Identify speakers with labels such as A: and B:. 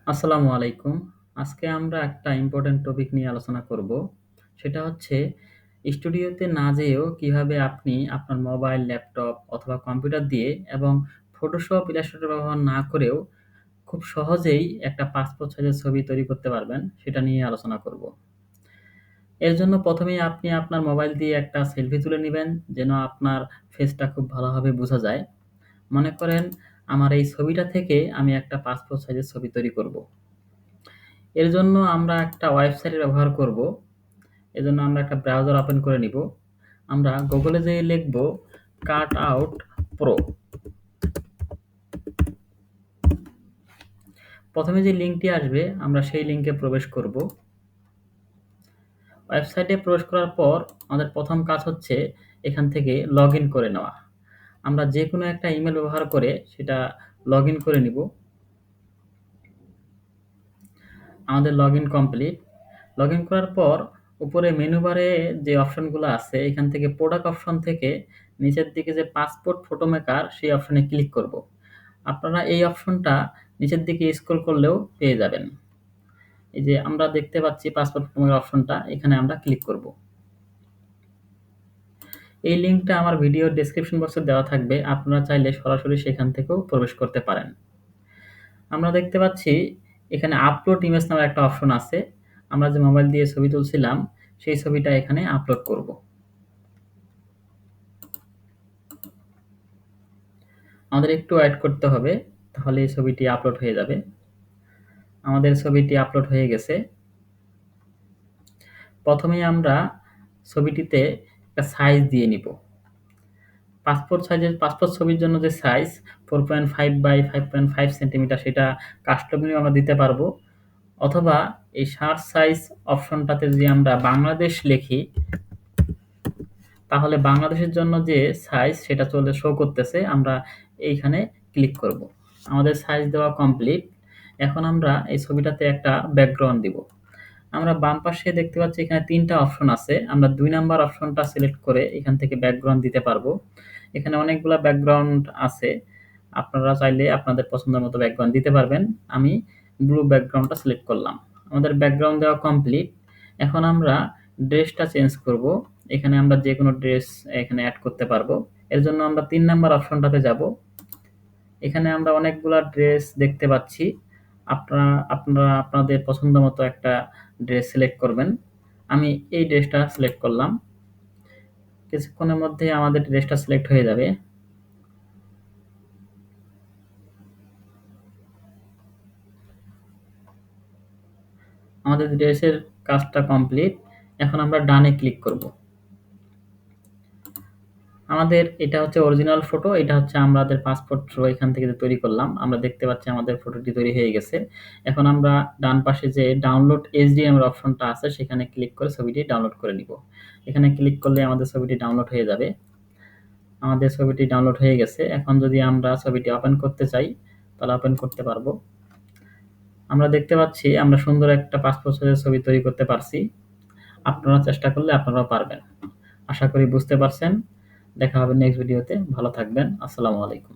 A: আসসালামু আলাইকুম। আজকে আমরা একটা ইম্পোর্টেন্ট টপিক নিয়ে আলোচনা করব। সেটা হচ্ছে স্টুডিওতে না যেয়েও কিভাবে আপনি আপনার মোবাইল, ল্যাপটপ অথবা কম্পিউটার দিয়ে এবং Photoshop, Illustrator ব্যবহার না করেও খুব সহজেই একটা পাসপোর্ট সাইজের ছবি তৈরি করতে পারবেন, সেটা নিয়ে আলোচনা করব। এর জন্য ১ম এই আপনি আপনার মোবাইল দিয়ে একটা সেলফি তুলে নিবেন, যেন আপনার ফেসটা খুব ভালোভাবে বোঝা যায়। মনে করেন আমার এই ছবিটা থেকে আমি একটা পাসপোর্ট সাইজের ছবি তৈরি করব। এর জন্য আমরা একটা ওয়েবসাইটের ব্যবহার করব। এজন্য আমরা একটা ব্রাউজার ওপেন করে নিব। আমরা গুগলে যেয়ে লিখব কাটআউট প্রো। প্রথমে যে লিঙ্কটি আসবে আমরা সেই লিঙ্কে প্রবেশ করব। ওয়েবসাইটে প্রবেশ করার পর আমাদের প্রথম কাজ হচ্ছে এখান থেকে লগইন করে নেওয়া। আমরা যেকোনো একটা ইমেল ব্যবহার করে সেটা লগইন করে নিব। আমাদের লগইন কমপ্লিট। লগইন করার পর উপরে মেনু বারে যে অপশনগুলো আছে এখান থেকে প্রোডাক্ট অপশন থেকে নিচের দিকে যে পাসপোর্ট ফটো মেকার সেই অপশনে ক্লিক করব। আপনারা এই অপশনটা নিচের দিকে স্ক্রল করলেও পেয়ে যাবেন। এই যে আমরা দেখতে পাচ্ছি পাসপোর্ট ফটো মেকার অপশনটা, এখানে আমরা ক্লিক করব। এই লিঙ্কটা আমার ভিডিওর ডেসক্রিপশন বক্সে দেওয়া থাকবে, আপনারা চাইলে সরাসরি সেখান থেকেও প্রবেশ করতে পারেন। আমরা দেখতে পাচ্ছি এখানে আপলোড ইমেজ নামের একটা অপশন আছে। আমরা যে মোবাইল দিয়ে ছবি তুলছিলাম সেই ছবিটা এখানে আপলোড করব। আমাদের একটু ওয়েট করতে হবে, তাহলে এই ছবিটি আপলোড হয়ে যাবে। আমাদের ছবিটি আপলোড হয়ে গেছে। প্রথমেই আমরা ছবিটিতে একটা সাইজ দিয়ে নিব। পাসপোর্ট ছবির জন্য যে সাইজ 4.5 বাই 5.5 সেন্টিমিটার সেটা কাস্টম নিয়েও আমরা দিতে পারবো। অথবা এই সার্চ সাইজ অপশনটাতে যদি আমরা বাংলাদেশ লিখি তাহলে বাংলাদেশের জন্য যে সাইজ সেটা শো করতেছে, আমরা এইখানে ক্লিক করব। আমাদের সাইজ দেওয়া কমপ্লিট। এখন আমরা এই ছবিটাতে একটা ব্যাকগ্রাউন্ড দিব। আমরা বাম পাশে দেখতে পাচ্ছি এখানে ৩টা অপশন আছে। আমরা ২ নাম্বার অপশনটা সিলেক্ট করে এখান থেকে ব্যাকগ্রাউন্ড দিতে পারবো। এখানে অনেকগুলা ব্যাকগ্রাউন্ড আছে। আপনারা চাইলে আপনাদের পছন্দের মতো ব্যাকগ্রাউন্ড দিতে পারবেন। আমি ব্লু ব্যাকগ্রাউন্ডটা সিলেক্ট করলাম। আমাদের ব্যাকগ্রাউন্ড দেওয়া কমপ্লিট। এখন আমরা ড্রেসটা চেঞ্জ করব। এখানে আমরা যেকোনো ড্রেস এখানে এড করতে পারবো। এর জন্য আমরা ৩ নাম্বার অপশনটাতে যাব। এখানে আমরা অনেকগুলা ড্রেস দেখতে পাচ্ছি। আপনারা আপনারা আপনাদের পছন্দ মতো একটা ড্রেস সিলেক্ট করবেন। আমি এই ড্রেসটা সিলেক্ট করলাম। কিছুক্ষণের মধ্যে আমাদের ড্রেসটা সিলেক্ট হয়ে যাবে। আমাদের ড্রেসের কাজটা কমপ্লিট। এখন আমরা ডানে ক্লিক করব। আমাদের এটা হচ্ছে অরিজিনাল ফটো, এটা হচ্ছে আমাদের পাসপোর্ট এখান থেকে যে তৈরি করলাম। আমরা দেখতে পাচ্ছি আমাদের ফটোটি তৈরি হয়ে গেছে। এখন আমরা ডান পাশে যে ডাউনলোড এইচডি নামের অপশনটা আছে সেখানে ক্লিক করে ছবিটি ডাউনলোড করে নিব। এখানে ক্লিক করলে আমাদের ছবিটি ডাউনলোড হয়ে যাবে। আমাদের ছবিটি ডাউনলোড হয়ে গেছে। এখন যদি আমরা ছবিটি ওপেন করতে চাই তাহলে ওপেন করতে পারবো। আমরা দেখতে পাচ্ছি আমরা সুন্দর একটা পাসপোর্ট সাইজের ছবি তৈরি করতে পারছি। আপনারা চেষ্টা করলে আপনারাও পারবেন। আশা করি বুঝতে পারছেন। দেখা হবে নেক্সট ভিডিওতে। ভালো থাকবেন। আসসালামু আলাইকুম।